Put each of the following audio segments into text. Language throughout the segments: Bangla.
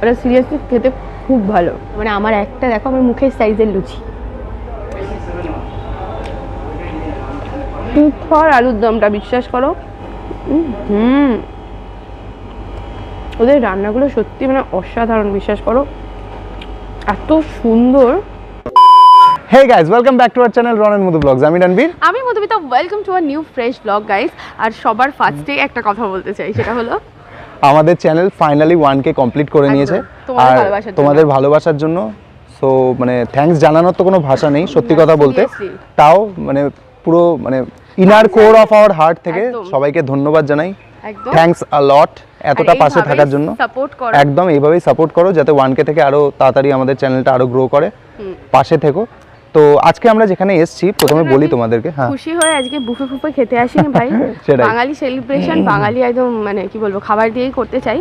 ওটা সিরিয়াসলি খেতে খুব ভালো, মানে আমার একটা দেখো আমার মুখের সাইজের লুচি। তুফার আলুর দমটা বিশ্বাস করো, ওদের রান্নাগুলো সত্যি মানে অসাধারণ, বিশ্বাস করো এত সুন্দর। Hey guys, welcome back to our channel Ron and Madhu Vlogs. আমি রণবীর, আমি Madhumita. Welcome to our new fresh vlog guys. আর সবার ফার্স্টে একটা কথা বলতে চাই, সেটা হলো আমাদের চ্যানেল ফাইনালি 1K কমপ্লিট করে নিয়েছে। আর তোমাদের ভালোবাসার জন্য সো মানে থ্যাঙ্কস জানানোর তো কোনো ভাষা নেই সত্যি কথা বলতে। তাও মানে পুরো মানে inner core of our heart থেকে সবাইকে ধন্যবাদ জানাই। থ্যাঙ্কস আ লট এতটা পাশে থাকার জন্য। একদম এইভাবেই সাপোর্ট করো যাতে 1K থেকে আরো তাড়াতাড়ি আমাদের চ্যানেলটা আরো গ্রো করে। পাশে থেকো। তো আজকে আমরা যেখানে এসেছি প্রথমে বলি তোমাদেরকে, হ্যাঁ খুশি হয়ে আজকে বুফে ফুফে খেতে আসিনি ভাই, বাঙালি সেলিব্রেশন, বাঙালি একদম মানে কি বলবো খাবার দিয়েই করতে চাই।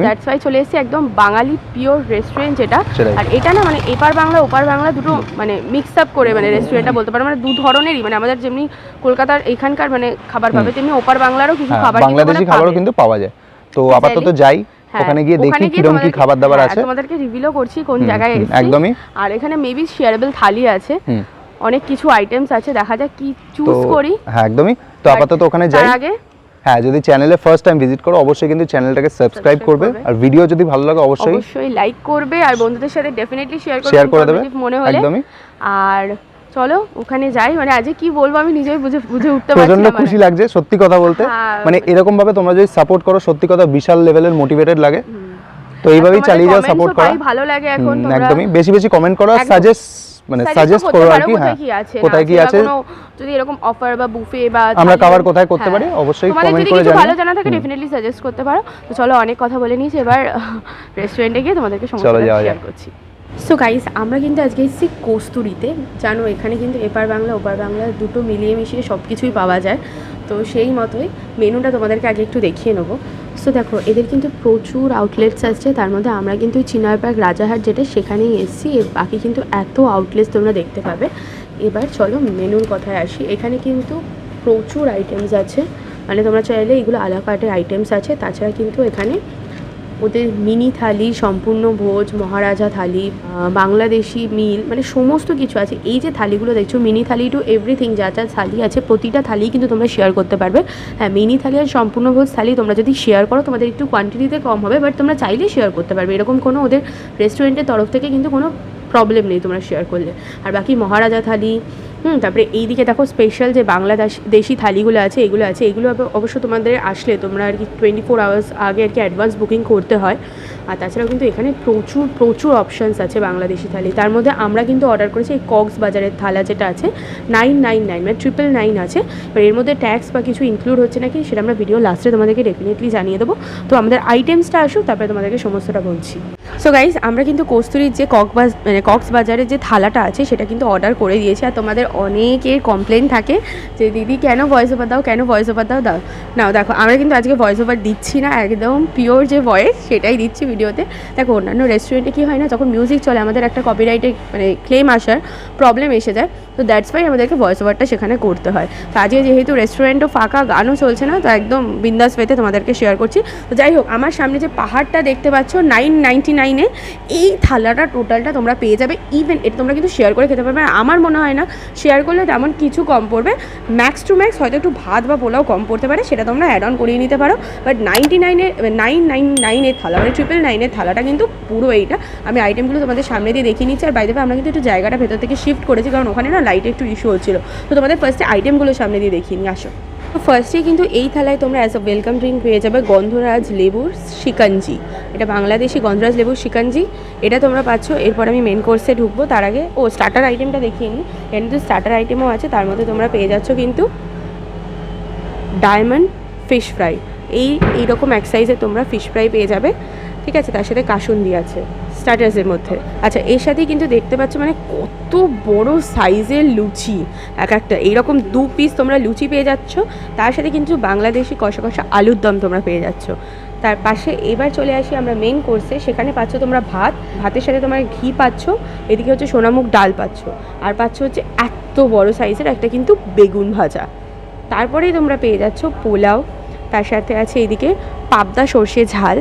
দ্যাটস ওয়াই চলে এসেছি একদম বাঙালি পিওর রেস্টুরেন্ট যেটা। আর এটা না মানে এপার বাংলা ওপার বাংলা দুটো মানে মিক্স আপ করে মানে রেস্টুরেন্টটা বলতে পারো, মানে দু ধরনেরই, মানে আমাদের যেমনি কলকাতার এখানকার মানে খাবার পাবে তেমনি ওপার বাংলারও কিছু খাবার বাংলাদেশি খাবারও কিন্তু পাওয়া যায়। তো আপাতত যাই ওখানে গিয়ে দেখি কিরকম কি খাবার দাবার আছে, তোমাদেরকে রিভিলও করছি কোন জায়গায় এসেছি একদমই। আর এখানে মেবি শেয়ারেবল থালি আছে, অনেক কিছু আইটেমস আছে, দেখা যাক কি চুজ করি। হ্যাঁ একদমই। তো আপাতত ওখানে যাই। আগে হ্যাঁ যদি চ্যানেলে ফার্স্ট টাইম ভিজিট করো অবশ্যই কিন্তু চ্যানেলটাকে সাবস্ক্রাইব করবে, আর ভিডিও যদি ভালো লাগে অবশ্যই লাইক করবে, আর বন্ধুদের সাথে ডেফিনেটলি শেয়ার করে দেবে মনে হলে। একদমই। আর চলো ওখানে যাই, মানে আজকে কি বলবো আমি নিজেই বুঝে উঠতে পারছি না। প্রচন্ড খুশি লাগছে সত্যি কথা বলতে, মানে এরকম ভাবে তোমরা যদি সাপোর্ট করো সত্যি কথা বিশাল লেভেলের মোটিভেটেড লাগে। তো এইভাবেই চালিয়ে যাও, সাপোর্ট করো, ভালো লাগে এখন তোমরা একদমই বেশি বেশি কমেন্ট করো, সাজেস্ট করো আর কি, হ্যাঁ কোথায় কি আছে, যদি এরকম অফার বা বুফে বা আমরা কভার কোথায় করতে পারি অবশ্যই কমেন্ট করে জানাও। ভালো জানা থাকে ডেফিনেটলি সাজেস্ট করতে পারো। তো চলো অনেক কথা বলে নিয়েছি, এবার রেস্টুরেন্টে গিয়ে তোমাদেরকে সমস্ত শেয়ার করছি। সো গাইস আমরা কিন্তু আজকে এসেছি কস্তুরীতে, জানো এখানে কিন্তু এপার বাংলা ওপার বাংলা দুটো মিলিয়ে মিশিয়ে সব কিছুই পাওয়া যায়। তো সেই মতোই মেনুটা তোমাদেরকে আগে একটু দেখিয়ে নেবো। সো দেখো এদের কিন্তু প্রচুর আউটলেটস আছে, তার মধ্যে আমরা কিন্তু চিনারপাড় রাজারহাট যেটা সেখানেই এসেছি, এর বাকি কিন্তু এত আউটলেটস তোমরা দেখতে পাবে। এবার চলো মেনুর কথায় আসি। এখানে কিন্তু প্রচুর আইটেমস আছে, মানে তোমরা চাইলে এগুলো আলা কার্টের আইটেমস আছে। তাছাড়া কিন্তু এখানে ওদের মিনি থালি, সম্পূর্ণ ভোজ, মহারাজা থালি, বাংলাদেশি মিল, মানে সমস্ত কিছু আছে। এই যে থালিগুলো দেখছো মিনি থালি টু এভরিথিং, যা যা থালি আছে প্রতিটা থালি কিন্তু তোমরা শেয়ার করতে পারবে। হ্যাঁ মিনি থালি আর সম্পূর্ণ ভোজ থালি তোমরা যদি শেয়ার করো তোমাদের একটু কোয়ান্টিটিতে কম হবে, বাট তোমরা চাইলেই শেয়ার করতে পারবে, এরকম কোনো ওদের রেস্টুরেন্টের তরফ থেকে কিন্তু কোনো প্রবলেম নেই তোমরা শেয়ার করলে। আর বাকি মহারাজা থালি, তারপরে এইদিকে দেখো স্পেশাল যে বাংলাদেশি থালিগুলো আছে এগুলো আছে। এগুলো অবশ্য তোমাদের আসলে তোমরা আর কি 24 আওয়ার্স আগে আর কি অ্যাডভান্স বুকিং করতে হয়। আর তাছাড়াও কিন্তু এখানে প্রচুর অপশানস আছে বাংলাদেশি থালি। তার মধ্যে আমরা কিন্তু অর্ডার করেছি এই কক্সবাজারের থালা যেটা আছে 999, মানে 999 আছে। এবার এর মধ্যে ট্যাক্স বা কিছু ইনক্লুড হচ্ছে নাকি সেটা আমরা ভিডিও লাস্টে তোমাদেরকে ডেফিনেটলি জানিয়ে দেবো। তো আমাদের আইটেমসটা আসুক তারপরে তোমাদেরকে সমস্তটা বলছি। সো গাইজ আমরা কিন্তু কস্তুরীর যে কক্সবাজারের যে থালাটা আছে সেটা কিন্তু অর্ডার করে দিয়েছি। আর তোমাদের অনেকের কমপ্লেন থাকে যে দিদি কেন ভয়েস ওভার দাও, কেন ভয়েস ওভার দাও নাও দেখো আমরা কিন্তু আজকে ভয়েস ওভার দিচ্ছি না, একদম পিওর যে ভয়েস সেটাই দিচ্ছি ভিডিওতে। দেখো অন্যান্য রেস্টুরেন্টে কী হয় না, যখন মিউজিক চলে আমাদের একটা কপিরাইটে মানে ক্লেম আসার প্রবলেম এসে যায়, তো দ্যাটস ওয়াই আমাদেরকে ভয়েস ওভারটা সেখানে করতে হয়। তো আজকে যেহেতু রেস্টুরেন্টও ফাঁকা, গানও চলছে না, তো একদম বিন্দাস ওয়েতে তোমাদেরকে শেয়ার করছি। তো যাই হোক আমার সামনে যে পাহাড়টা দেখতে পাচ্ছ 999-এ এই থালাটা টোটালটা তোমরা পেয়ে যাবে। ইভেন এটা তোমরা কিন্তু শেয়ার করে খেতে পারবে। আমার মনে হয় না শেয়ার করলে তেমন কিছু কম পড়বে, ম্যাক্স টু ম্যাক্স হয়তো একটু ভাত বা পোলাও কম পড়তে পারে, সেটা তোমরা অ্যাড অন করিয়ে নিতে পারো। বাট 999-এর থালা মানে 999-এর থালাটা কিন্তু পুরো এইটা। আমি আইটেমগুলো তোমাদের সামনে দিয়ে দেখিয়ে নিচ্ছি। আর বাইরে আমরা কিন্তু একটু জায়গাটা ভেতর থেকে শিফট করেছি, কারণ ওখানে না লাইটে একটু ইস্যু হচ্ছিলো। তো তোমাদের ফার্স্টে আইটেমগুলো সামনে দিয়ে দেখিয়ে নিয়ে আসো। তো ফার্স্টেই কিন্তু এই থালায় তোমরা অ্যাজ আ ওয়েলকাম ড্রিঙ্ক পেয়ে যাবে গন্ধরাজ লেবুর শিকাঞ্জি। এটা বাংলাদেশি গন্ধরাজ লেবুর শিকাঞ্জি, এটা তোমরা পাচ্ছ। এরপর আমি মেন কোর্সে ঢুকবো, তার আগে স্টার্টার আইটেমটা দেখিয়ে নিই। এর কিন্তু স্টার্টার আইটেমও আছে, তার মধ্যে তোমরা পেয়ে যাচ্ছ কিন্তু ডায়মন্ড ফিশ ফ্রাই। এইরকম এক সাইজে তোমরা ফিশ ফ্রাই পেয়ে যাবে, ঠিক আছে। তার সাথে কাসুন্দি আছে স্টার্টার্সের মধ্যে। আচ্ছা এর সাথেই কিন্তু দেখতে পাচ্ছ মানে কত বড় সাইজের লুচি, এক একটা এইরকম 2 পিস তোমরা লুচি পেয়ে যাচ্ছ। তার সাথে কিন্তু বাংলাদেশি কষা কষা আলুর দম তোমরা পেয়ে যাচ্ছ। তার পাশে এবার চলে আসি আমরা মেন কোর্সে, সেখানে পাচ্ছ তোমরা ভাতের সাথে তোমরা ঘি পাচ্ছ, এদিকে হচ্ছে সোনামুখ ডাল পাচ্ছ, আর পাচ্ছ হচ্ছে এত বড় সাইজের একটা কিন্তু বেগুন ভাজা। তারপরেই তোমরা পেয়ে যাচ্ছ পোলাও, তার সাথে আছে এদিকে পাবদা সর্ষে ঝাল,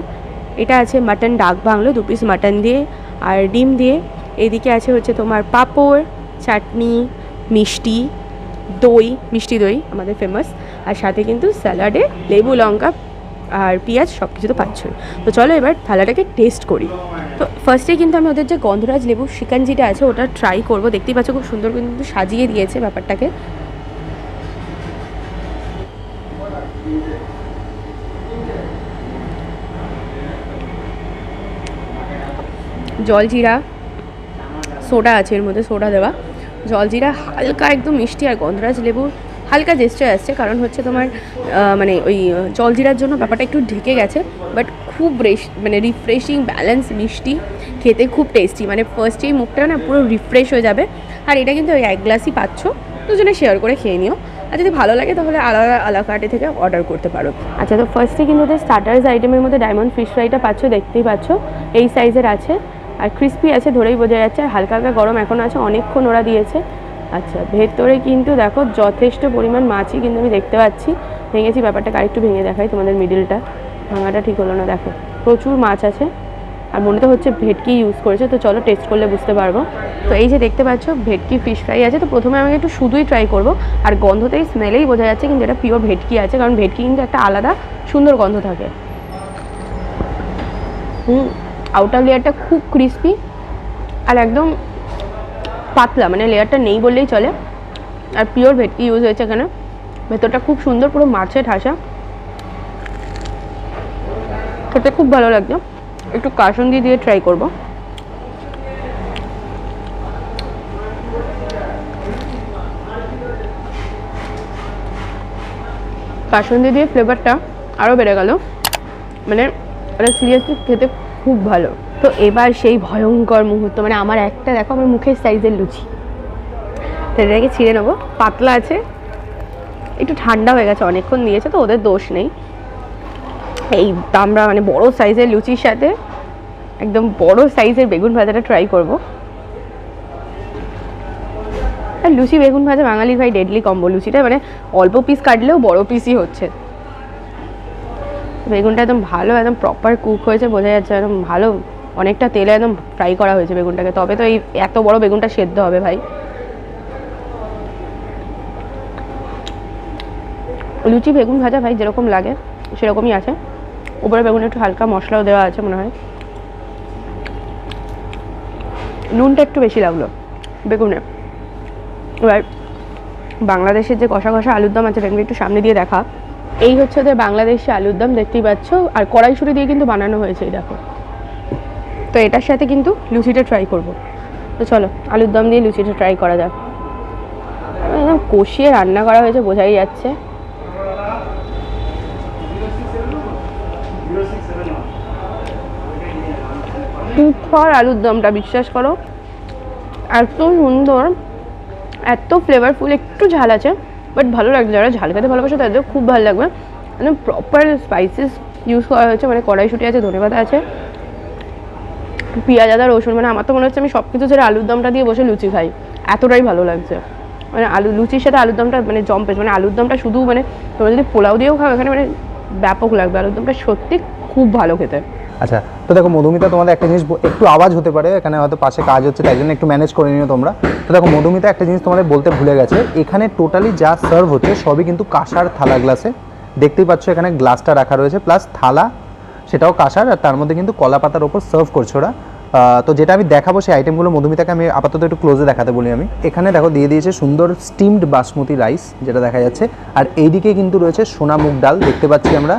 এটা আছে মাটন ডাক বাংলো, 2 পিস মাটন দিয়ে আর ডিম দিয়ে। এদিকে আছে হচ্ছে তোমার পাঁপড়, চাটনি, মিষ্টি দই, মিষ্টি দই আমাদের ফেমাস, আর সাথে কিন্তু স্যালাডে লেবু লঙ্কা আর পেঁয়াজ সব কিছু তো পাচ্ছই। তো চলো এবার থালাটাকে টেস্ট করি। তো ফার্স্টে কিন্তু আমি ওদের যে গন্ধরাজ লেবু শিকাঞ্জিটা আছে ওটা ট্রাই করব। দেখতেই পাচ্ছ খুব সুন্দর কিন্তু সাজিয়ে দিয়েছে ব্যাপারটাকে। জলজিরা সোডা আছে এর মধ্যে, সোডা দেওয়া জলজিরা, হালকা একদম মিষ্টি, আর গন্ধরাজ লেবুর হালকা জেস্টার আসছে, কারণ হচ্ছে তোমার মানে ওই জলজিরার জন্য ব্যাপারটা একটু ঢেকে গেছে। বাট খুব মানে রিফ্রেশিং, ব্যালেন্স, মিষ্টি, খেতে খুব টেস্টি। মানে ফার্স্টেই মুখটা না পুরো রিফ্রেশ হয়ে যাবে। আর এটা কিন্তু ওই 1 গ্লাসই পাচ্ছ, দুজনে শেয়ার করে খেয়ে নিও। আর যদি ভালো লাগে তাহলে আলাদা আলাকাটে থেকে অর্ডার করতে পারো। আচ্ছা, তো ফার্স্টে কিন্তু ওদের স্টার্টার্স আইটেমের মধ্যে ডায়মন্ড ফিশ ফ্রাইটা পাচ্ছ, দেখতেই পাচ্ছ এই সাইজের আছে, আর ক্রিস্পি আছে ধরেই বোঝা যাচ্ছে, আর হালকা হালকা গরম এখনও আছে, অনেকক্ষণ ওরা দিয়েছে। আচ্ছা, ভেতরে কিন্তু দেখো যথেষ্ট পরিমাণ মাছই কিন্তু আমি দেখতে পাচ্ছি। ভেঙেছি ব্যাপারটাকে আরেকটু ভেঙে দেখাই তোমাদের, মিডিলটা ভাঙাটা ঠিক হলো না, দেখো প্রচুর মাছ আছে, আর মনে তো হচ্ছে ভেটকি ইউজ করেছে। তো চলো টেস্ট করলে বুঝতে পারবো। তো এই যে দেখতে পাচ্ছ ভেটকি ফিশ ফ্রাই আছে। তো প্রথমে আমি একটু শুধুই ট্রাই করব, আর গন্ধতেই স্মেলেই বোঝা যাচ্ছে কিন্তু এটা পিওর ভেটকি আছে, কারণ ভেটকি কিন্তু একটা আলাদা সুন্দর গন্ধ থাকে। আউটার লেয়ারটা খুব ক্রিস্পি আর একদম পাতলা, মানে লেয়ারটা নেই বললেই চলে, আর পিওর ভেটকি ইউজ হয়েছে এখানে। ভেতরটা খুব সুন্দর, পুরো মাছে ঠাসা, খেতে খুব ভালো লাগছে। একটু কাসুন্দি দিয়ে ট্রাই করব। কাসুন্দি দিয়ে ফ্লেভারটা আরও বেড়ে গেল, মানে এটা সিরিয়াসলি খেতে খুব ভালো। তো এবার সেই ভয়ঙ্কর মুহূর্ত, মানে আমার একটা দেখো আমার মুখের সাইজের লুচি, তো এটাকে ছিঁড়ে নেবো। পাতলা আছে, একটু ঠান্ডা হয়ে গেছে, অনেকক্ষণ দিয়েছে তো ওদের দোষ নেই। এই আমরা মানে বড় সাইজের লুচির সাথে একদম বড় সাইজের বেগুন ভাজাটা ট্রাই করব। আর লুচি বেগুন ভাজা বাঙালির ভাই ডেডলি কম্বো। লুচিটা মানে অল্প পিস কাটলেও বড় পিসই হচ্ছে। বেগুনটা একদম ভালো, একদম প্রপার কুক হয়েছে, বোঝা যাচ্ছে একদম ভালো, অনেকটা তেলে একদম ফ্রাই করা হয়েছে বেগুনটাকে, তবে তো এই এত বড় বেগুনটা সেদ্ধ হবে ভাই। লুচি বেগুন ভাজা ভাই যেরকম লাগে সেরকমই আছে। উপরে বেগুনে একটু হালকা মশলাও দেওয়া আছে মনে হয়। নুনটা একটু বেশি লাগলো বেগুনে। এবার বাংলাদেশের যে কষা কষা আলুর দম আছে, বেগুন একটু সামনে দিয়ে দেখা, এই হচ্ছে ওদের বাংলাদেশি আলুর দম, দেখতেই পাচ্ছ, আর কড়াইশুঁটি দিয়ে কিন্তু বানানো হয়েছে এই দেখো। তো এটার সাথে কিন্তু লুচিটা ট্রাই করব। তো চলো আলুর দম দিয়ে লুচিটা ট্রাই করা যাক। একদম কষিয়ে রান্না করা হয়েছে, বোঝাই যাচ্ছে। তুফার আলুর দমটা, বিশ্বাস করো এত সুন্দর, এত ফ্লেভারফুল, একটু ঝাল আছে বাট ভালো লাগছে। যারা ঝাল খেতে ভালোবাসে তাদের খুব ভালো লাগবে। একদম প্রপার স্পাইসেস ইউজ করা হয়েছে, মানে কড়াইশুঁটি আছে, ধনেপাতা আছে, পেঁয়াজ, আদা, রসুন। মানে আমার তো মনে হচ্ছে আমি সব কিছু ছেড়ে আলুর দমটা দিয়ে বসে লুচি খাই, এতটাই ভালো লাগছে। মানে লুচির সাথে আলুর দমটা মানে জম্পেশ, মানে আলুর দমটা শুধু মানে তোমরা যদি পোলাও দিয়েও খাও এখানে মানে ব্যাপক লাগবে। আলুর দমটা সত্যি খুব ভালো খেতে। আচ্ছা, তো দেখো মধুমিতা, তোমাদের একটা জিনিস একটু আওয়াজ হতে পারে, এখানে হয়তো পাশে কাজ হচ্ছে, তাই জন্য একটু ম্যানেজ করে নিও তোমরা। তো দেখো মধুমিতা একটা জিনিস তোমাদের বলতে ভুলে গেছে, এখানে টোটালি যা সার্ভ হচ্ছে সবই কিন্তু কাঁসার থালা গ্লাসে। দেখতেই পাচ্ছ এখানে গ্লাসটা রাখা রয়েছে, প্লাস থালা সেটাও কাঁসার, আর তার মধ্যে কিন্তু কলা পাতার ওপর সার্ভ করছে ওরা। তো যেটা আমি দেখাবো সেই আইটেমগুলো মধুমিতাকে আমি আপাতত একটু ক্লোজে দেখাতে বলি আমি। এখানে দেখো দিয়ে দিয়েছে সুন্দর স্টিমড বাসমতি রাইস, যেটা দেখা যাচ্ছে, আর এইদিকে কিন্তু রয়েছে সোনা মুগ ডাল, দেখতে পাচ্ছি আমরা,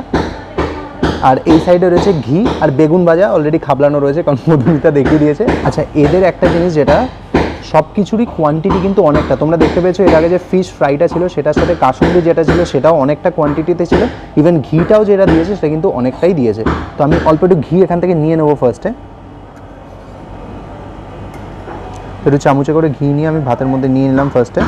আর এই সাইডে রয়েছে ঘি আর বেগুন ভাজা অলরেডি খাবলানো রয়েছে, কারণ মধুমিতা দেখিয়ে দিয়েছে। আচ্ছা, এদের একটা জিনিস যেটা সব কিছুরই কোয়ান্টিটি কিন্তু অনেকটা, তোমরা দেখতে পেয়েছো এর আগে যে ফিশ ফ্রাইটা ছিল সেটার সাথে কাসুন্দি যেটা ছিল সেটাও অনেকটা কোয়ান্টিটিতে ছিল, ইভেন ঘিটাও যেটা দিয়েছে সেটা কিন্তু অনেকটাই দিয়েছে। তো আমি অল্প একটু ঘি এখান থেকে নিয়ে নেবো ফার্স্টে, একটু চামচে করে ঘি নিয়ে আমি ভাতের মধ্যে নিয়ে নিলাম ফার্স্টে।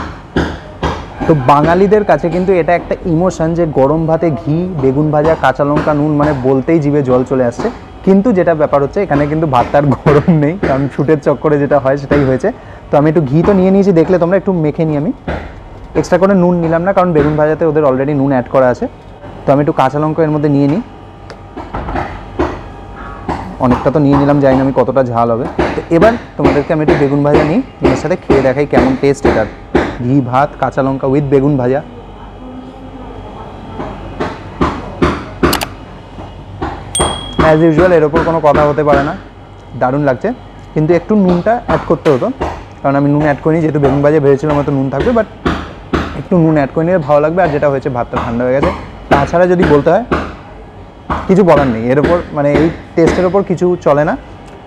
তো বাঙালিদের কাছে কিন্তু এটা একটা ইমোশন যে গরম ভাতে ঘি, বেগুন ভাজা, কাঁচা লঙ্কা, নুন, মানে বলতেই জিভে জল চলে আসছে। কিন্তু যেটা ব্যাপার হচ্ছে এখানে কিন্তু ভাতটার গরম নেই, কারণ শুটের চক্করে যেটা হয় সেটাই হয়েছে। তো আমি একটু ঘি তো নিয়ে নিয়েছি, দেখলে তোমরা, একটু মেখে নিই আমি। এক্সট্রা করে নুন নিলাম না, কারণ বেগুন ভাজাতে ওদের অলরেডি নুন অ্যাড করা আছে। তো আমি একটু কাঁচা লঙ্কা এর মধ্যে নিয়ে নিই, অনেকটা তো নিয়ে নিলাম, জানি না আমি কতটা ঝাল হবে। তো এবার তোমাদেরকে আমি একটু বেগুন ভাজা নিই, এর সাথে খেয়ে দেখাই কেমন টেস্ট এটার। ঘি ভাত, কাঁচা লঙ্কা উইথ বেগুন ভাজা। অ্যাজ ইউজুয়াল এর ওপর কোনো কথা হতে পারে না, দারুণ লাগছে। কিন্তু একটু নুনটা অ্যাড করতে হতো, কারণ আমি নুন অ্যাড করিনি, যেহেতু বেগুন ভাজা ভেবেছিলাম হয়তো নুন থাকবে, বাট একটু নুন অ্যাড করে নিলে ভালো লাগবে। আর যেটা হয়েছে ভাতটা ঠান্ডা হয়ে গেছে। তাছাড়া যদি বলতে হয় কিছু বলার নেই, এর ওপর মানে এই টেস্টের ওপর কিছু চলে না।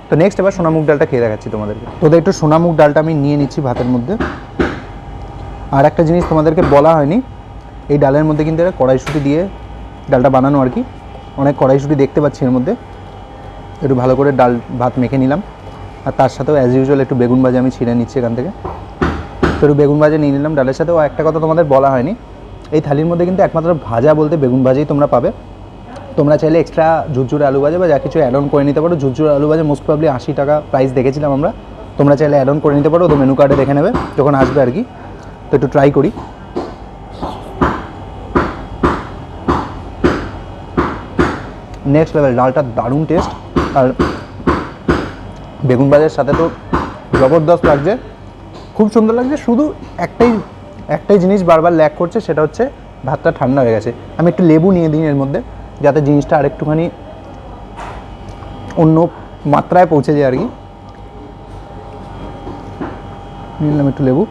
তো নেক্সট এবার সোনা মুগ ডালটা খেয়ে দেখাচ্ছি তোমাদেরকে। তো একটু সোনা মুগ ডালটা আমি নিয়ে নিচ্ছি ভাতের মধ্যে। আর একটা জিনিস তোমাদেরকে বলা হয়নি, এই ডালের মধ্যে কিন্তু এটা কড়াইশুঁটি দিয়ে ডালটা বানানো আর কি। অনেক কড়াইশুঁটি দেখতে পাচ্ছি এর মধ্যে। একটু ভালো করে ডাল ভাত মেখে নিলাম, আর তার সাথেও অ্যাজ ইউজুয়াল একটু বেগুন ভাজা আমি ছিঁড়ে নিচ্ছি এখান থেকে। তো একটু বেগুন ভাজা নিয়ে নিলাম ডালের সাথেও। একটা কথা তোমাদের বলা হয়নি, এই থালির মধ্যে কিন্তু একমাত্র ভাজা বলতে বেগুন ভাজাই তোমরা পাবে। তোমরা চাইলে এক্সট্রা ঝুরঝুরে আলু ভাজা বা যা কিছু অ্যাড অন করে নিতে পারো। ঝুরঝুরে আলু ভাজা মোস্ট প্রবলি 80 টাকা প্রাইস দেখেছিলাম আমরা। তোমরা চাইলে অ্যাড অন করে নিতে পারো, ওদের মেনু কার্ডে দেখে নেবে যখন আসবে আর কি। তো একটু ট্রাই করি। নেক্সট লেভেল, ডালটা দারুণ টেস্ট, আর বেগুন ভাজার সাথে তো জবরদস্ত লাগছে, খুব সুন্দর লাগছে। শুধু একটাই জিনিস বারবার ল্যাক করছে, সেটা হচ্ছে ভাতটা ঠান্ডা হয়ে গেছে। আমি একটু লেবু নিয়ে দিই এর মধ্যে, যাতে জিনিসটা আরেকটুখানি অন্য মাত্রায় পৌঁছে যায় আর কি। নিলাম একটু লেবু,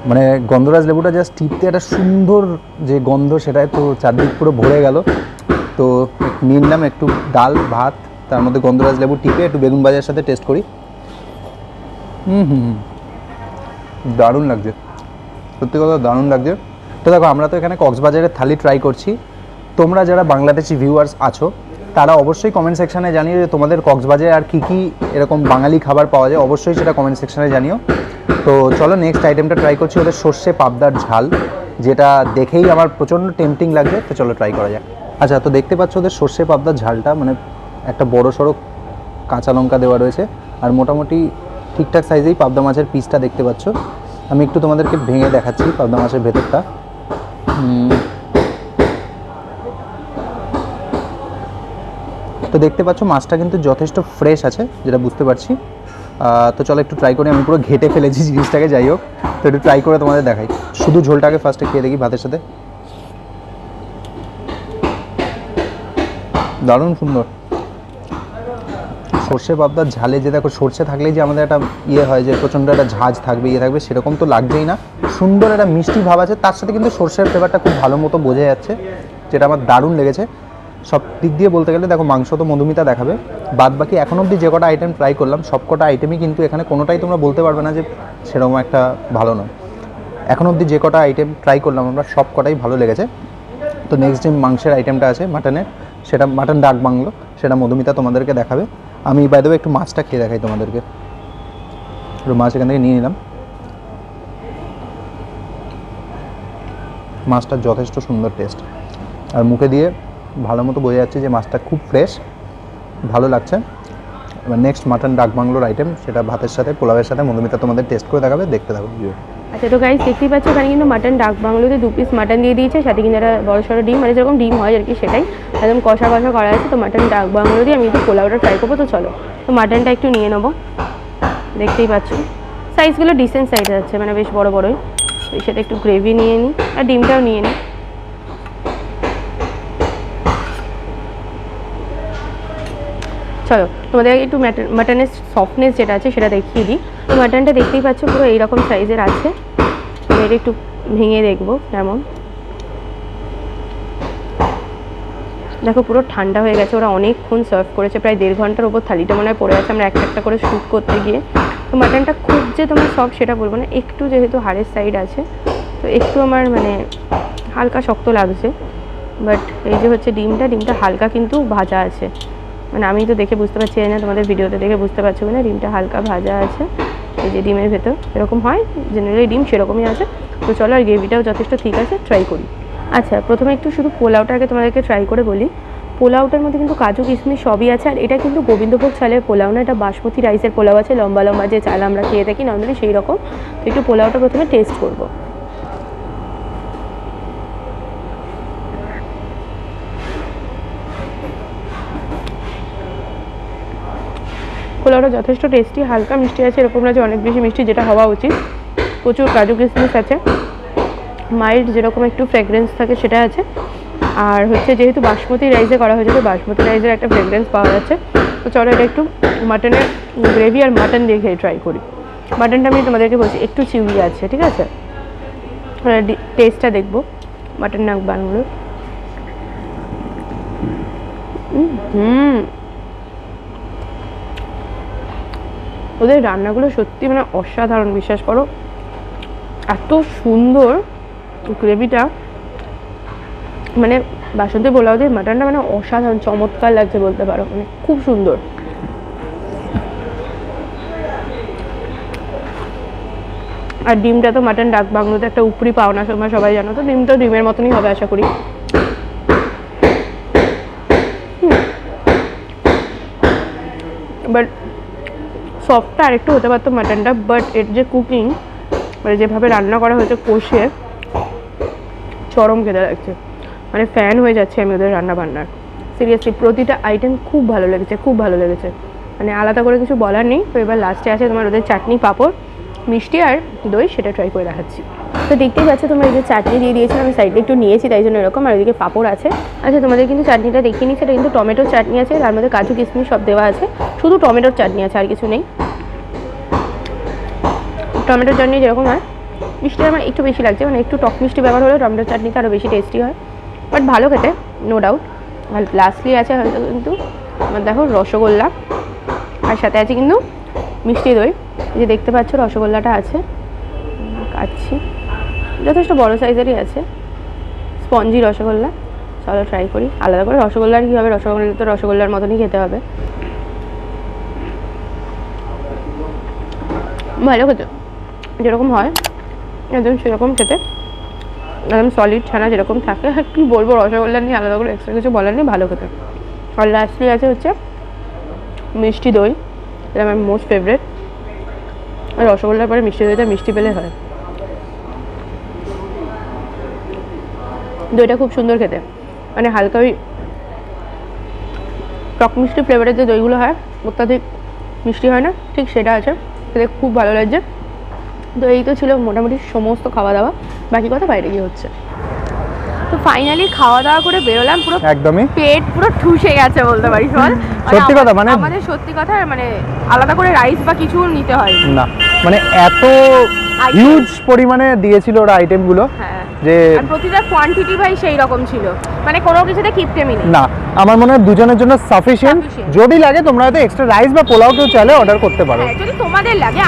মানে গন্ধরাজ লেবুটা জাস্ট টিপতে একটা সুন্দর যে গন্ধ, সেটাই তো চারদিক পুরো ভরে গেল। তো নিয়ে নিলাম একটু ডাল ভাত, তার মধ্যে গন্ধরাজ লেবু টিপে একটু বেগুন ভাজার সাথে টেস্ট করি। দারুণ লাগছে, সত্যি কথা দারুণ লাগছে। তো দেখো, আমরা তো এখানে কক্সবাজারের থালি ট্রাই করছি। তোমরা যারা বাংলাদেশি ভিউয়ার্স আছো, তারা অবশ্যই কমেন্ট সেকশানে জানিও যে তোমাদের কক্সবাজারে আর কী কী এরকম বাঙালি খাবার পাওয়া যায়, অবশ্যই সেটা কমেন্ট সেকশানে জানিও। তো চলো নেক্সট আইটেমটা ট্রাই করছি, ওদের সর্ষে পাবদার ঝাল, যেটা দেখেই আমার প্রচণ্ড টেম্পটিং লাগছে। তো চলো ট্রাই করা যাক। আচ্ছা, তো দেখতে পাচ্ছ ওদের সর্ষে পাবদার ঝালটা, মানে একটা বড় সড়ো কাঁচা লঙ্কা দেওয়া রয়েছে, আর মোটামুটি ঠিকঠাক সাইজেই পাবদা মাছের পিসটা দেখতে পাচ্ছ। আমি একটু তোমাদেরকে ভেঙে দেখাচ্ছি পাবদা মাছের ভেতরটা। তো দেখতে পাচ্ছ মাছটা কিন্তু যথেষ্ট ফ্রেশ আছে, যেটা বুঝতে পারছি। তো চলো একটু ট্রাই করি। আমি পুরো ঘেটে ফেলেছি জিনিসটাকে, যাই হোক। তো একটু ট্রাই করে তোমাদের দেখাই। শুধু ঝোলটাকে ফার্স্টে খেয়ে দেখি ভাতের সাথে। দারুণ সুন্দর। সর্ষে পাবদার ঝালে যে দেখো, সর্ষে থাকলেই যে আমাদের একটা হয় যে প্রচণ্ড একটা ঝাঁজ থাকবে, থাকবে, সেরকম তো লাগছেই না। সুন্দর একটা মিষ্টি ভাব আছে, তার সাথে কিন্তু সর্ষের ফ্লেভারটা খুব ভালো মতো বোঝা যাচ্ছে, যেটা আমার দারুণ লেগেছে সব দিক দিয়ে বলতে গেলে। দেখো, মাংস তো মধুমিতা দেখাবে, বাদ বাকি এখন অবধি যে কটা আইটেম ট্রাই করলাম, সব কটা আইটেমই কিন্তু এখানে কোনোটাই তোমরা বলতে পারবে না যে সেরকম একটা ভালো নয়। এখন অবধি যে কটা আইটেম ট্রাই করলাম আমরা, সব কটাই ভালো লেগেছে। তো নেক্সট যে মাংসের আইটেমটা আছে মাটনের, সেটা মাটন ডাক বাংলো, সেটা মধুমিতা তোমাদেরকে দেখাবে। আমি বাই দ্য ওয়ে একটু মাছটা খেয়ে দেখাই তোমাদেরকে। একটু মাছ এখান থেকে নিয়ে নিলাম। মাছটা যথেষ্ট সুন্দর টেস্ট, আর মুখে দিয়ে ভালো মতো বোঝা যাচ্ছে যে মাছটা খুব ফ্রেশ, ভালো লাগছে। এবার নেক্সট মাটন ডাক বাংলোর আইটেম, সেটা ভাতের সাথে পোলাওয়ের সাথে মধুমিতা তোমাদের টেস্ট করে দেখাবে, দেখতে থাকো। আচ্ছা, তো গাইস দেখতেই পাচ্ছ এখানে কিন্তু মাটন ডাক বাংলোতে 2 পিস মাটন দিয়ে দিয়েছে, সাথে কিন্তু একটা বড় সড়ো ডিম, মানে যেরকম ডিম হয় আর কি, সেটাই একদম কষা কষা করা আছে। তো মাটন ডাক বাংলো দিয়ে আমি একটু পোলাওটা ট্রাই করবো। তো চলো, তো মাটনটা একটু নিয়ে নেবো। দেখতেই পাচ্ছ সাইজগুলো ডিসেন্ট সাইজ আছে, মানে বেশ বড় বড়ই। এর সাথে একটু গ্রেভি নিয়ে নিই, আর ডিমটাও নিয়ে নিই। চলো তোমাদের একটু মাটনের সফটনেস যেটা আছে সেটা দেখিয়ে দিই। তো মাটনটা দেখতেই পাচ্ছ পুরো এইরকম সাইজের আছে। এটা একটু ভেঙে দেখবো কেমন। দেখো পুরো ঠান্ডা হয়ে গেছে, ওরা অনেকক্ষণ সার্ভ করেছে, প্রায় 1.5 ঘন্টার ওপর থালিটা মনে হয় পড়ে আছে আমরা একটা একটা করে শ্যুট করতে গিয়ে। তো মাটনটা খুব যে তোমার সফট সেটা বলবো না, একটু যেহেতু হাড়ের সাইড আছে তো একটু আমার মানে হালকা শক্ত লাগছে। বাট এই যে হচ্ছে ডিমটা হালকা কিন্তু ভাজা আছে, মানে আমি তো দেখে বুঝতে পারছি না, তোমাদের ভিডিওতে দেখে বুঝতে পারছো কিনা, ডিমটা হালকা ভাজা আছে। এই যে ডিমের ভেতর এরকম হয় জেনারেলি ডিম, সেরকমই আছে। তো চলো, আর গ্রেভিটাও যথেষ্ট ঠিক আছে, ট্রাই করি। আচ্ছা, প্রথমে একটু শুধু পোলাওটাকে তোমাদেরকে ট্রাই করে বলি। পোলাওটার মধ্যে কিন্তু কাজু কিশমিশ সবই আছে, আর এটা কিন্তু গোবিন্দভোগ চালের পোলাও না, এটা বাসমতি রাইসের পোলাও আছে, লম্বা লম্বা যে চাল আমরা খেয়ে থাকি নর্মালি সেই রকম। তো একটু পোলাওটা প্রথমে টেস্ট করবো। পোলাওটা যথেষ্ট টেস্টি, হালকা মিষ্টি আছে, এরকম না যে অনেক বেশি মিষ্টি, যেটা হওয়া উচিত। প্রচুর কাজু কিশমিশ আছে, মাইল্ড যেরকম একটু ফ্রেগরেন্স থাকে সেটা আছে। আর হচ্ছে যেহেতু বাসমতি রাইসে করা হয়েছে, তো বাসমতি রাইসের একটা ফ্রেগরেন্স পাওয়া যাচ্ছে। তো চলো এটা একটু মাটনের গ্রেভি আর মাটন দিয়ে খেয়ে ট্রাই করি। মাটনটা আমি তোমাদেরকে বলছি একটু চিউই আছে, ঠিক আছে? টেস্টটা দেখবো মাটন নাক বানগুলো। ওদের রান্নাগুলো সত্যি মানে অসাধারণ, বিশ্বাস করো। এত সুন্দর গ্রেভিটা, মানে বাসন্তী পোলাও দিয়ে মাটনটা মানে অসাধারণ, চমৎকার লাগছে বলতে পারো, মানে খুব সুন্দর। আর ডিমটা তো মাটন ডাক বাংলোতে একটা উপরি পাওনা, সময় সবাই জানো, তো ডিম তো ডিমের মতনই হবে আশা করি। বাট সফটটা আরেকটু হতে পারতো মাটনটা, বাট এর যে কুকিং, মানে যেভাবে রান্না করা হয়েছে কষে, চরম খেতে লাগছে, মানে ফ্যান হয়ে যাচ্ছে আমি ওদের রান্না বান্নার। সিরিয়াসলি প্রতিটা আইটেম খুব ভালো লেগেছে, খুব ভালো লেগেছে, মানে আলাদা করে কিছু বলার নেই। তো এবার লাস্টে আছে তোমার ওদের চাটনি, পাঁপড়, মিষ্টি আর দই, সেটা ট্রাই করে দেখাচ্ছি। তো দেখতেই পাচ্ছ তোমরা, এই যে চাটনি দিয়ে দিয়েছিলাম, আমি সাইডে একটু নিয়েছি তাই জন্য এরকম, আর ওইদিকে পাঁপড় আছে। আচ্ছা তোমাদের কিন্তু চাটনিটা দেখিয়ে নিচ্ছি, এটা কিন্তু টমেটোর চাটনি আছে, তার মধ্যে কাজু কিশমিশ সব দেওয়া আছে, শুধু টমেটোর চাটনি আছে, আর কিছু নেই। টমেটোর চাটনি যেরকম হয়, মিষ্টি আমার একটু বেশি লাগছে, মানে একটু টক মিষ্টি ব্যবহার হলে টমেটোর চাটনিটা আরও বেশি টেস্টি হয়, বাট ভালো খেতে, নো ডাউট। আর লাস্টলি আছে হয়তো কিন্তু আমার দেখো রসগোল্লা, আর সাথে আছে কিন্তু মিষ্টি দই। এই যে দেখতে পাচ্ছ রসগোল্লাটা আছে, কাটছি, যথেষ্ট বড় সাইজেরই আছে, স্পঞ্জি রসগোল্লা। চলো ট্রাই করি। আলাদা করে রসগোল্লার কী হবে, রসগোল্লা তো রসগোল্লার মতনই খেতে হবে। ভালো খেতে, যেরকম হয় একদম সেরকম খেতে, একদম সলিড ছানা যেরকম থাকে। আর কী বলবো, রসগোল্লা নিয়ে আলাদা করে এক্সট্রা কিছু বলার নেই, ভালো খেতে। আর লাস্টলি আছে হচ্ছে মিষ্টি দই, এটা আমার মোস্ট ফেভারিট। আর রসগোল্লার পরে মিষ্টি দইটা মিষ্টি পেলে হয়। দইটা খুব সুন্দর খেতে, মানে হালকা ওই টক মিষ্টি ফ্লেভারের যে দইগুলো হয়, অত্যাধিক মিষ্টি হয় না, ঠিক সেটা আছে, খেতে খুব ভালো লাগছে। তো এই তো ছিল মোটামুটি সমস্ত খাওয়া দাওয়া, বাকি কথা বাইরে গিয়ে হচ্ছে। তো ফাইনালি খাওয়া দাওয়া করে বেরোলাম, পুরো একদমই পেট পুরো ঠুসে গেছে বলতে পারি। বল সত্যি কথা, মানে আমাদের সত্যি কথা, মানে আলাদা করে রাইস বা কিছু নিতে হয় না, মানে এত হিউজ পরিমাণে দিয়েছিল ওরা আইটেমগুলো, যে প্রতিটা কোয়ান্টিটি ভাই সেই রকম ছিল, মানে কোনো কিছুতে কিপটেমি নেই। না, আমার মনে হয় দুজনের জন্য সাফিশিয়েন্ট। যদি লাগে তোমরা হয়তো এক্সট্রা রাইস বা পোলাও কেউ চাইলে অর্ডার করতে পারো, যদি তোমাদের লাগে।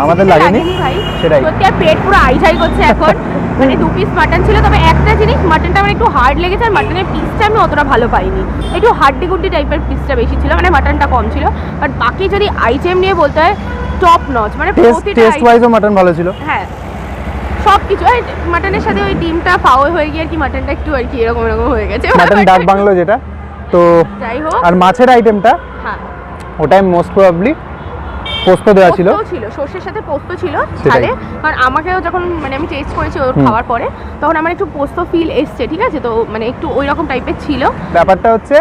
আমাদের লাগেনি ভাই, সেটাই। সত্যি আর পেট পুরো আইঝাই করছে এখন। মানে 2 পিস মাটন ছিল, তবে একটা জিনিস, মাটনটা আমার একটু হার্ড লেগেছে, আর মাটনের পিসটা আমি অতটা ভালো পাইনি, একটু হাড্ডি গুড্ডি টাইপের পিসটা বেশি ছিল, মানে মাটনটা কম ছিল। বাট বাকি যদি আইটেম নিয়ে বলতে হয়, টপ নচ, মানে প্রতিটা টেস্ট ওয়াইজও মাটন ভালো ছিল। হ্যাঁ, সব কিছু। আর মাটনের সাথে ওই ডিমটা ফাওয়ার হয়ে গিয়ে আর কি, মাটনটা একটু আর কি এরকম এরকম হয়ে গেছে, মাটন ডাক বাংলো যেটা। তো যাই হোক, আর মাছের আইটেমটা, হ্যাঁ ওটাই মোস্ট প্রবাবলি পোস্ত দেওয়া ছিল, সর্ষের সাথে পোস্ত ছিল সাথে। কারণ আমাকেও যখন মানে আমি টেস্ট করেছি ওর খাওয়ার পরে, তখন আমার একটু পোস্ত ফিল এসছে, ঠিক আছে? তো মানে একটু ওই রকম টাইপের ছিল ব্যাপারটা। হচ্ছে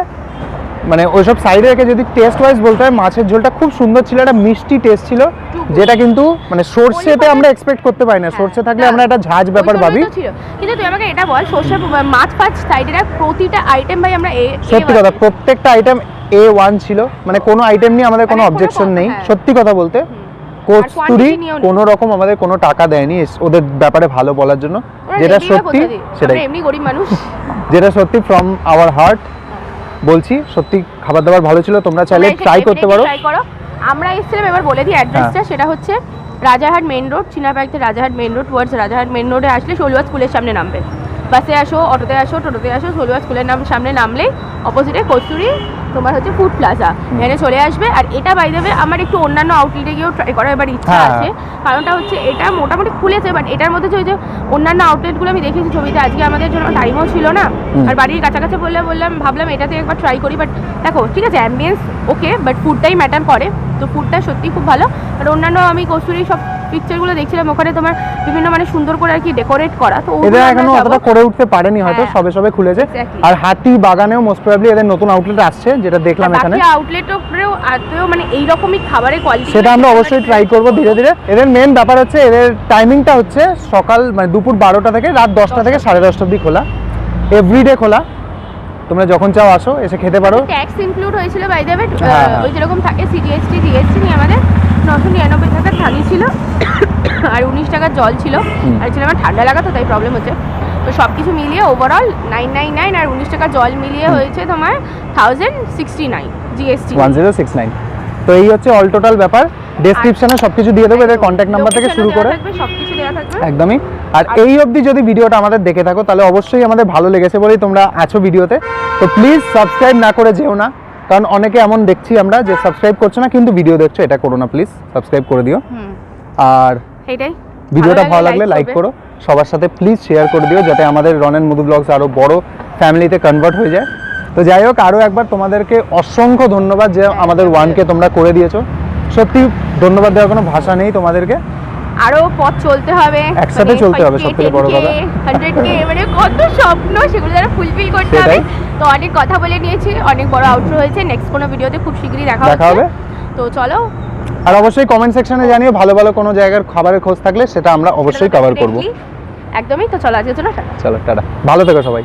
মানে ওইসব সাইডে রেখে যদি টেস্ট ওয়াইজ বলতে হয়, মাছের ঝোলটা খুব সুন্দর ছিল, একটা মিষ্টি টেস্ট ছিল, যেটা কিন্তু মানে সরষেতে আমরা এক্সপেক্ট করতে পারি না। সরষে থাকলে আমরা একটা ঝাঁঝ ব্যাপার ভাবি, কিন্তু তুই আমাকে এটা বল, সরষে মাছ ফাছ সাইডে রাখ, প্রতিটা আইটেম ভাই আমরা সত্যি কথা প্রত্যেকটা আইটেম A1 ছিল, মানে কোনো আইটেম নিয়ে আমাদের কোনো অবজেকশন নেই। সত্যি কথা বলতে কস্তুরি কোনো রকম আমাদের কোনো টাকা দেয়নি ওদের ব্যাপারে ভালো বলার জন্য, যেটা সত্যি সেটাই, এমনি গরিব মানুষ, যেটা সত্যি ফ্রম আওয়ার হার্ট বলছি। সত্যি খাবার দাবার ভালো ছিল, তোমরা চাইলে ট্রাই করতে পারো। আমরা এসেছিলাম, এবার বলে দিই অ্যাড্রেসটা, সেটা হচ্ছে রাজারহাট মেন রোড, চিনাবাড়িতে Rajarhat main road, towards Rajarhat main রোডে আসলে শৈলবাজ স্কুলের সামনে নামবে। বাসে আসো, অটোতে আসো, টোটোতে আসো, শৈলবাজ স্কুলের সামনে নামলেই অপোজিটে কস্তুরি তোমার হচ্ছে ফুড প্লাজা, এখানে চলে আসবে। আর এটা বাই দ্য ওয়ে আমার একটু অন্যান্য আউটলেটে গিয়েও ট্রাই করার এবার ইচ্ছা আছে, কারণটা হচ্ছে এটা মোটামুটি খুলেছে, বাট এটার মধ্যে যে ওই যে অন্যান্য আউটলেটগুলো আমি দেখেছি ছবিতে, আজকে আমাদের জন্য টাইমও ছিল না, আর বাড়ির কাছাকাছি ভাবলাম এটাতে একবার ট্রাই করি। বাট দেখো ঠিক আছে, অ্যাম্বিয়েন্স ওকে, বাট ফুডটাই ম্যাটার করে, তো ফুডটা সত্যি খুব ভালো। আর অন্যান্য আমি কস্তুরি সব পিকচারগুলো দেখছিলাম ওখানে তোমার বিভিন্ন মানে সুন্দর করে আর কি ডেকোরেট করা, তো এদের এখনো অতটা করে উঠতে পারেনি হয়তো, হ্যাঁ। সবে সবে খুলেছে। Exactly. আর হাতি বাগানেও মোস্ট প্রবাবলি এদের নতুন আউটলেট আসছে, যেটা দেখলাম এখানে, বাকি আউটলেটেও আদতেও মানে এইরকমই খাবারের কোয়ালিটি, সেটা আমরা অবশ্যই ট্রাই করব ধীরে ধীরে। এদের মেন ব্যাপার হচ্ছে এদের টাইমিংটা হচ্ছে সকাল মানে দুপুর 12টা থেকে রাত 10টা থেকে 10:30 অবধি খোলা, এভরিডে খোলা। তোমরা যখন চাও আসো, এসে খেতে পারো। ট্যাক্স ইনক্লুড হয়েছিল বাই দ্য ওয়ে, হ্যাঁ। ওই যেরকম থাকে সিজিএসটি জিএসটি নিয়ে আমাদের 999 টাকার থালি ছিল আর 19 টাকার জল ছিল। আর ছিল আমার ঠান্ডা লাগা তো তাই প্রবলেম হচ্ছে, তো সব কিছু মিলিয়ে ওভারঅল 999 আর 19 টাকার জল মিলিয়ে হয়েছে তোমার 1069 জিএসটি 1069। তো এই হচ্ছে অল টোটাল ব্যাপার। ডেসক্রিপশনে সবকিছু দিয়ে দেবো, এদের কন্ট্যাক্ট নাম্বার থেকে শুরু করে সবকিছু দেওয়া থাকবে একদমই। আর এই অবধি যদি ভিডিওটা আমাদের দেখে থাকো তাহলে অবশ্যই আমাদের ভালো লেগেছে বলেই তোমরা আছো ভিডিওতে। তো প্লিজ সাবস্ক্রাইব না করে যেও না, কারণ অনেকে এমন দেখছি আমরা যে সাবস্ক্রাইব করছো না কিন্তু ভিডিও দেখছো, এটা করো না প্লিজ, সাবস্ক্রাইব করে দিও। আর এইটাই, ভিডিওটা ভালো লাগলে লাইক করো, সবার সাথে প্লিজ শেয়ার করে দিও, যাতে আমাদের রনেন মধু ব্লগস আরও বড় ফ্যামিলিতে কনভার্ট হয়ে যায়। তো যাই হোক, আরও একবার তোমাদেরকে অসংখ্য ধন্যবাদ যে আমাদের 1K তোমরা করে দিয়েছো। সত্যি ধন্যবাদ দেওয়ার কোনো ভাষা নেই তোমাদেরকে। আরো পথ চলতে হবে, একসাথে চলতে হবে, সবথেকে বড় কথা 100K মানে কত স্বপ্ন, সেগুলো যারা ফুলফিল করতে হবে। সেটাই। তো অনেক কথা বলে নিয়েছি, অনেক বড় আউটরো হয়েছে, নেক্সট কোনো ভিডিওতে খুব শীঘ্রই দেখা দেখা হবে। তো চলো, আর অবশ্যই কমেন্ট সেকশনে জানিও ভালো ভালো কোনো জায়গার খাবারের খোঁজ থাকলে, সেটা আমরা অবশ্যই কভার করব। একদমই। তো চলো আজকের জন্য টাটা। চলো টাটা, ভালো থেকো সবাই।